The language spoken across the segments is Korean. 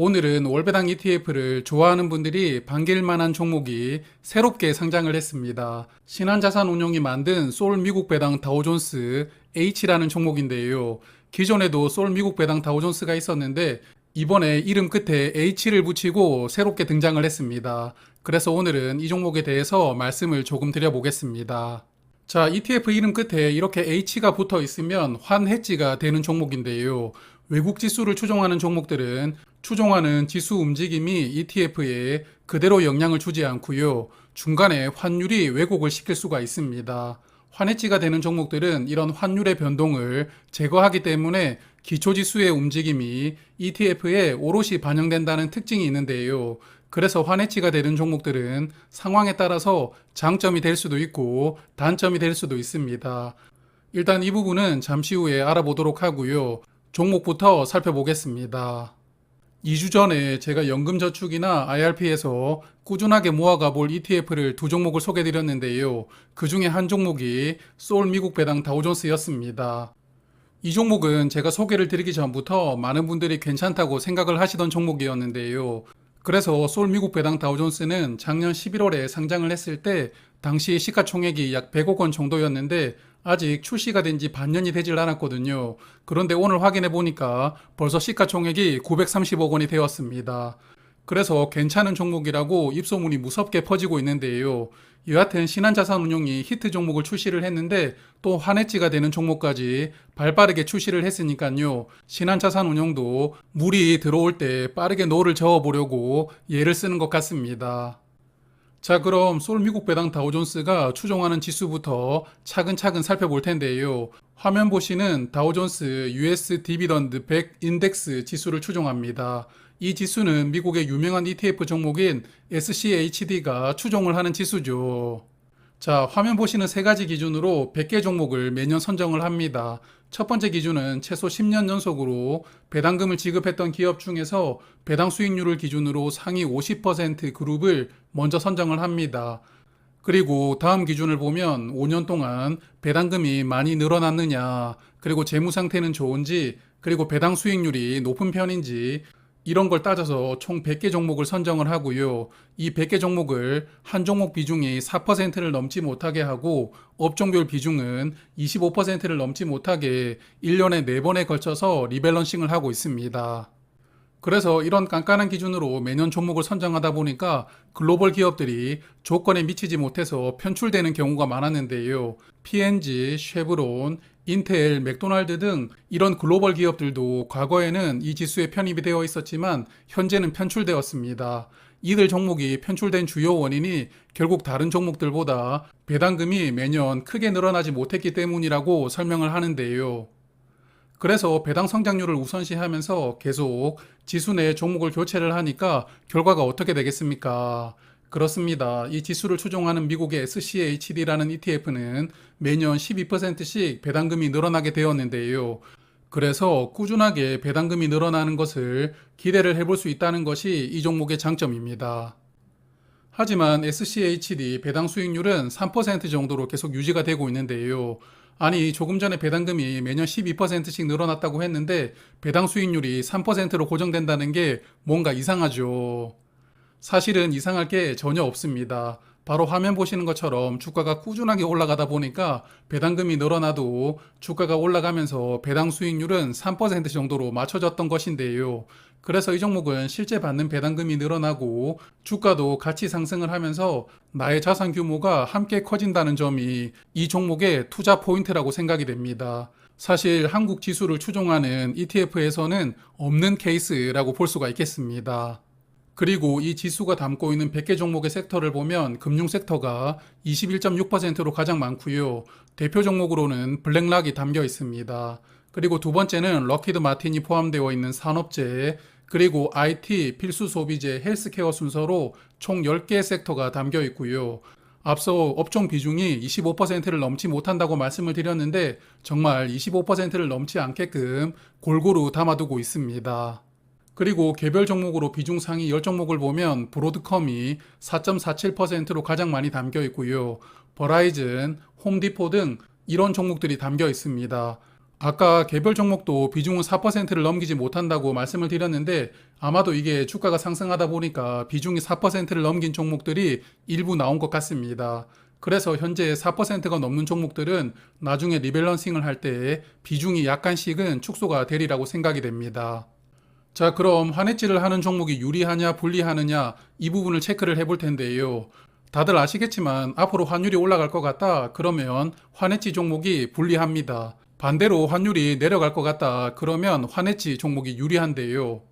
오늘은 월배당 ETF를 좋아하는 분들이 반길 만한 종목이 새롭게 상장을 했습니다. 신한자산운용이 만든 솔 미국 배당 다우존스 H라는 종목인데요. 기존에도 솔 미국 배당 다우존스가 있었는데 이번에 이름 끝에 H를 붙이고 새롭게 등장을 했습니다. 그래서 오늘은 이 종목에 대해서 말씀을 조금 드려보겠습니다. 자, ETF 이름 끝에 이렇게 H가 붙어 있으면 환해지가 되는 종목인데요. 외국 지수를 추종하는 종목들은 추종하는 지수 움직임이 ETF에 그대로 영향을 주지 않고요. 중간에 환율이 왜곡을 시킬 수가 있습니다. 환해지가 되는 종목들은 이런 환율의 변동을 제거하기 때문에 기초지수의 움직임이 ETF에 오롯이 반영된다는 특징이 있는데요. 그래서 환해지가 되는 종목들은 상황에 따라서 장점이 될 수도 있고 단점이 될 수도 있습니다. 일단 이 부분은 잠시 후에 알아보도록 하고요. 종목부터 살펴보겠습니다. 2주 전에 제가 연금저축이나 IRP에서 꾸준하게 모아가 볼 ETF를 두 종목을 소개드렸는데요. 그 중에 한 종목이 솔 미국 배당 다우존스였습니다. 이 종목은 제가 소개를 드리기 전부터 많은 분들이 괜찮다고 생각을 하시던 종목이었는데요. 그래서 솔 미국 배당 다우존스는 작년 11월에 상장을 했을 때 당시 시가총액이 약 100억 원 정도였는데 아직 출시가 된 지 반년이 되질 않았거든요. 그런데 오늘 확인해 보니까 벌써 시가총액이 930억 원이 되었습니다. 그래서 괜찮은 종목이라고 입소문이 무섭게 퍼지고 있는데요. 여하튼 신한자산운용이 히트 종목을 출시를 했는데 또 환해지가 되는 종목까지 발빠르게 출시를 했으니까요. 신한자산운용도 물이 들어올 때 빠르게 노를 저어보려고 예를 쓰는 것 같습니다. 자, 그럼 솔 미국 배당 다우존스가 추종하는 지수부터 차근차근 살펴볼 텐데요. 화면 보시는 다우존스 US 디비던드 100 인덱스 지수를 추종합니다. 이 지수는 미국의 유명한 ETF 종목인 SCHD가 추종을 하는 지수죠. 자, 화면 보시는 세 가지 기준으로 100개 종목을 매년 선정을 합니다. 첫 번째 기준은 최소 10년 연속으로 배당금을 지급했던 기업 중에서 배당 수익률을 기준으로 상위 50% 그룹을 먼저 선정을 합니다. 그리고 다음 기준을 보면 5년 동안 배당금이 많이 늘어났느냐, 그리고 재무 상태는 좋은지, 그리고 배당 수익률이 높은 편인지 이런 걸 따져서 총 100개 종목을 선정을 하고요. 이 100개 종목을 한 종목 비중이 4%를 넘지 못하게 하고 업종별 비중은 25%를 넘지 못하게 1년에 4번에 걸쳐서 리밸런싱을 하고 있습니다. 그래서 이런 깐깐한 기준으로 매년 종목을 선정하다 보니까 글로벌 기업들이 조건에 미치지 못해서 편출되는 경우가 많았는데요. P&G, 쉐브론, 인텔, 맥도날드 등 이런 글로벌 기업들도 과거에는 이 지수에 편입이 되어 있었지만 현재는 편출되었습니다. 이들 종목이 편출된 주요 원인이 결국 다른 종목들보다 배당금이 매년 크게 늘어나지 못했기 때문이라고 설명을 하는데요. 그래서 배당 성장률을 우선시하면서 계속 지수 내 종목을 교체를 하니까 결과가 어떻게 되겠습니까? 그렇습니다. 이 지수를 추종하는 미국의 SCHD라는 ETF는 매년 12%씩 배당금이 늘어나게 되었는데요. 그래서 꾸준하게 배당금이 늘어나는 것을 기대를 해볼 수 있다는 것이 이 종목의 장점입니다. 하지만 SCHD 배당 수익률은 3% 정도로 계속 유지가 되고 있는데요. 아니, 조금 전에 배당금이 매년 12%씩 늘어났다고 했는데 배당 수익률이 3%로 고정된다는 게 뭔가 이상하죠. 사실은 이상할 게 전혀 없습니다. 바로 화면 보시는 것처럼 주가가 꾸준하게 올라가다 보니까 배당금이 늘어나도 주가가 올라가면서 배당 수익률은 3% 정도로 맞춰졌던 것인데요. 그래서 이 종목은 실제 받는 배당금이 늘어나고 주가도 같이 상승을 하면서 나의 자산 규모가 함께 커진다는 점이 이 종목의 투자 포인트라고 생각이 됩니다. 사실 한국 지수를 추종하는 ETF에서는 없는 케이스라고 볼 수가 있겠습니다. 그리고 이 지수가 담고 있는 100개 종목의 섹터를 보면 금융 섹터가 21.6%로 가장 많고요. 대표 종목으로는 블랙락이 담겨 있습니다. 그리고 두 번째는 럭히드 마틴이 포함되어 있는 산업재, 그리고 IT, 필수 소비재, 헬스케어 순서로 총 10개의 섹터가 담겨 있고요. 앞서 업종 비중이 25%를 넘지 못한다고 말씀을 드렸는데 정말 25%를 넘지 않게끔 골고루 담아두고 있습니다. 그리고 개별 종목으로 비중 상위 10종목을 보면 브로드컴이 4.47%로 가장 많이 담겨 있고요. 버라이즌, 홈디포 등 이런 종목들이 담겨 있습니다. 아까 개별 종목도 비중은 4%를 넘기지 못한다고 말씀을 드렸는데 아마도 이게 주가가 상승하다 보니까 비중이 4%를 넘긴 종목들이 일부 나온 것 같습니다. 그래서 현재 4%가 넘는 종목들은 나중에 리밸런싱을 할 때 비중이 약간씩은 축소가 되리라고 생각이 됩니다. 자, 그럼 환해지를 하는 종목이 유리하냐 불리하느냐 이 부분을 체크를 해볼 텐데요. 다들 아시겠지만 앞으로 환율이 올라갈 것 같다 그러면 환해지 종목이 불리합니다. 반대로 환율이 내려갈 것 같다 그러면 환해지 종목이 유리한데요.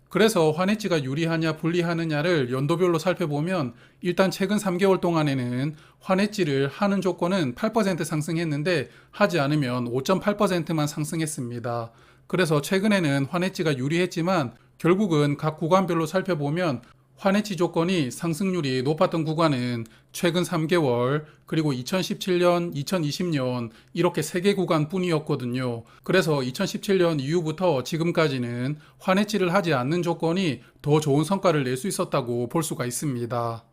그래서 환해지가 유리하냐 불리하느냐를 연도별로 살펴보면 일단 최근 3개월 동안에는 환해지를 하는 조건은 8% 상승했는데 하지 않으면 5.8%만 상승했습니다. 그래서 최근에는 환해지가 유리했지만 결국은 각 구간별로 살펴보면 환해지 조건이 상승률이 높았던 구간은 최근 3개월 그리고 2017년, 2020년 이렇게 3개 구간 뿐이었거든요. 그래서 2017년 이후부터 지금까지는 환해지를 하지 않는 조건이 더 좋은 성과를 낼 수 있었다고 볼 수가 있습니다.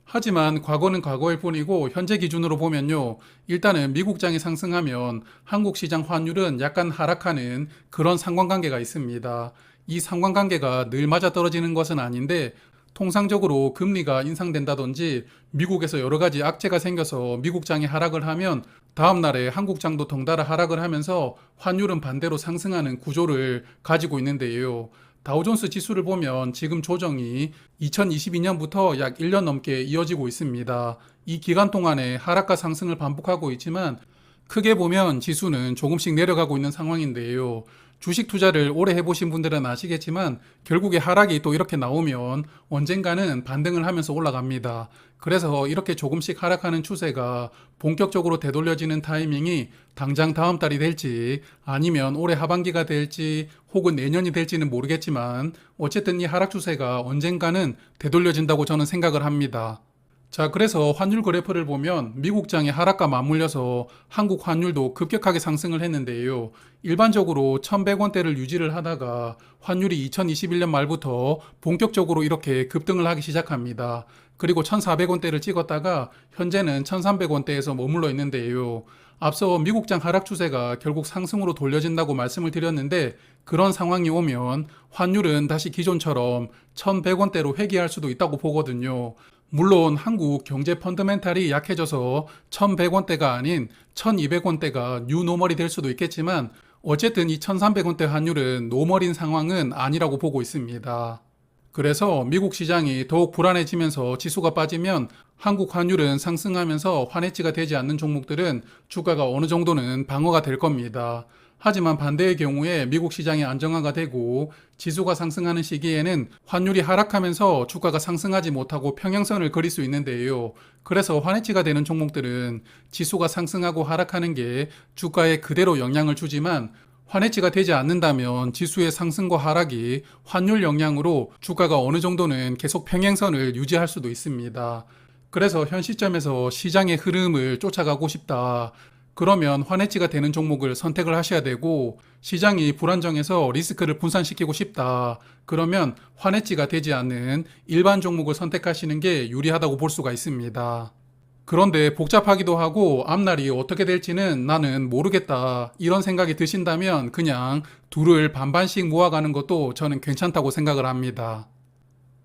하지만 과거는 과거일 뿐이고 현재 기준으로 보면요. 일단은 미국장이 상승하면 한국 시장 환율은 약간 하락하는 그런 상관관계가 있습니다. 이 상관관계가 늘 맞아떨어지는 것은 아닌데 통상적으로 금리가 인상된다든지 미국에서 여러 가지 악재가 생겨서 미국장이 하락을 하면 다음날에 한국장도 덩달아 하락을 하면서 환율은 반대로 상승하는 구조를 가지고 있는데요. 다우존스 지수를 보면 지금 조정이 2022년부터 약 1년 넘게 이어지고 있습니다. 이 기간 동안에 하락과 상승을 반복하고 있지만 크게 보면 지수는 조금씩 내려가고 있는 상황인데요. 주식 투자를 오래 해보신 분들은 아시겠지만 결국에 하락이 또 이렇게 나오면 언젠가는 반등을 하면서 올라갑니다. 그래서 이렇게 조금씩 하락하는 추세가 본격적으로 되돌려지는 타이밍이 당장 다음 달이 될지 아니면 올해 하반기가 될지 혹은 내년이 될지는 모르겠지만 어쨌든 이 하락 추세가 언젠가는 되돌려진다고 저는 생각을 합니다. 자, 그래서 환율 그래프를 보면 미국장의 하락과 맞물려서 한국 환율도 급격하게 상승을 했는데요. 일반적으로 1100원대를 유지를 하다가 환율이 2021년 말부터 본격적으로 이렇게 급등을 하기 시작합니다. 그리고 1400원대를 찍었다가 현재는 1300원대에서 머물러 있는데요. 앞서 미국장 하락 추세가 결국 상승으로 돌려진다고 말씀을 드렸는데 그런 상황이 오면 환율은 다시 기존처럼 1100원대로 회귀할 수도 있다고 보거든요. 물론 한국 경제 펀더멘탈이 약해져서 1100원대가 아닌 1200원대가 뉴 노멀이 될 수도 있겠지만 어쨌든 이 1300원대 환율은 노멀인 상황은 아니라고 보고 있습니다. 그래서 미국 시장이 더욱 불안해지면서 지수가 빠지면 한국 환율은 상승하면서 환해지가 되지 않는 종목들은 주가가 어느 정도는 방어가 될 겁니다. 하지만 반대의 경우에 미국 시장이 안정화가 되고 지수가 상승하는 시기에는 환율이 하락하면서 주가가 상승하지 못하고 평행선을 그릴 수 있는데요. 그래서 환해지가 되는 종목들은 지수가 상승하고 하락하는 게 주가에 그대로 영향을 주지만 환해지가 되지 않는다면 지수의 상승과 하락이 환율 영향으로 주가가 어느 정도는 계속 평행선을 유지할 수도 있습니다. 그래서 현 시점에서 시장의 흐름을 쫓아가고 싶다. 그러면 환해지가 되는 종목을 선택을 하셔야 되고 시장이 불안정해서 리스크를 분산시키고 싶다. 그러면 환해지가 되지 않는 일반 종목을 선택하시는 게 유리하다고 볼 수가 있습니다. 그런데 복잡하기도 하고 앞날이 어떻게 될지는 나는 모르겠다. 이런 생각이 드신다면 그냥 둘을 반반씩 모아가는 것도 저는 괜찮다고 생각을 합니다.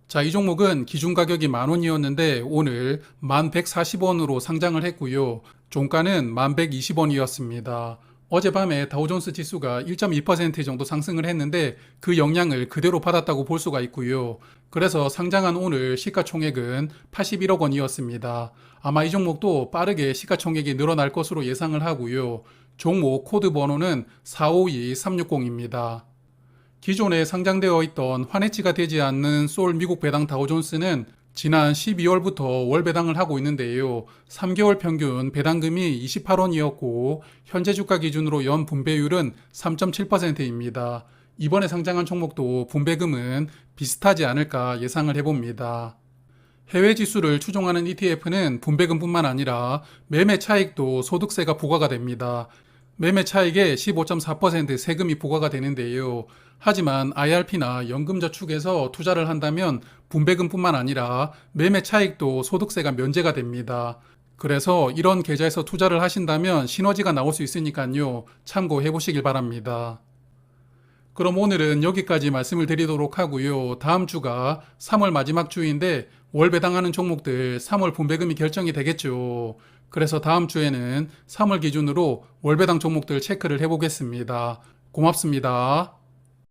자, 이 종목은 기준 가격이 10,000원이었는데 오늘 11,140원으로 상장을 했고요. 종가는 11,120원이었습니다. 어젯밤에 다우존스 지수가 1.2% 정도 상승을 했는데 그 영향을 그대로 받았다고 볼 수가 있고요. 그래서 상장한 오늘 시가총액은 81억 원이었습니다. 아마 이 종목도 빠르게 시가총액이 늘어날 것으로 예상을 하고요. 종목 코드 번호는 452360입니다. 기존에 상장되어 있던 환해지가 되지 않는 소울 미국 배당 다우존스는 지난 12월부터 월 배당을 하고 있는데요. 3개월 평균 배당금이 28원이었고 현재 주가 기준으로 연 분배율은 3.7%입니다. 이번에 상장한 종목도 분배금은 비슷하지 않을까 예상을 해봅니다. 해외 지수를 추종하는 ETF는 분배금뿐만 아니라 매매 차익도 소득세가 부과가 됩니다. 매매 차익의 15.4% 세금이 부과가 되는데요. 하지만 IRP나 연금저축에서 투자를 한다면 분배금뿐만 아니라 매매 차익도 소득세가 면제가 됩니다. 그래서 이런 계좌에서 투자를 하신다면 시너지가 나올 수 있으니까요. 참고해 보시길 바랍니다. 그럼 오늘은 여기까지 말씀을 드리도록 하고요. 다음 주가 3월 마지막 주인데 월 배당하는 종목들 3월 분배금이 결정이 되겠죠. 그래서 다음 주에는 3월 기준으로 월 배당 종목들 체크를 해보겠습니다. 고맙습니다.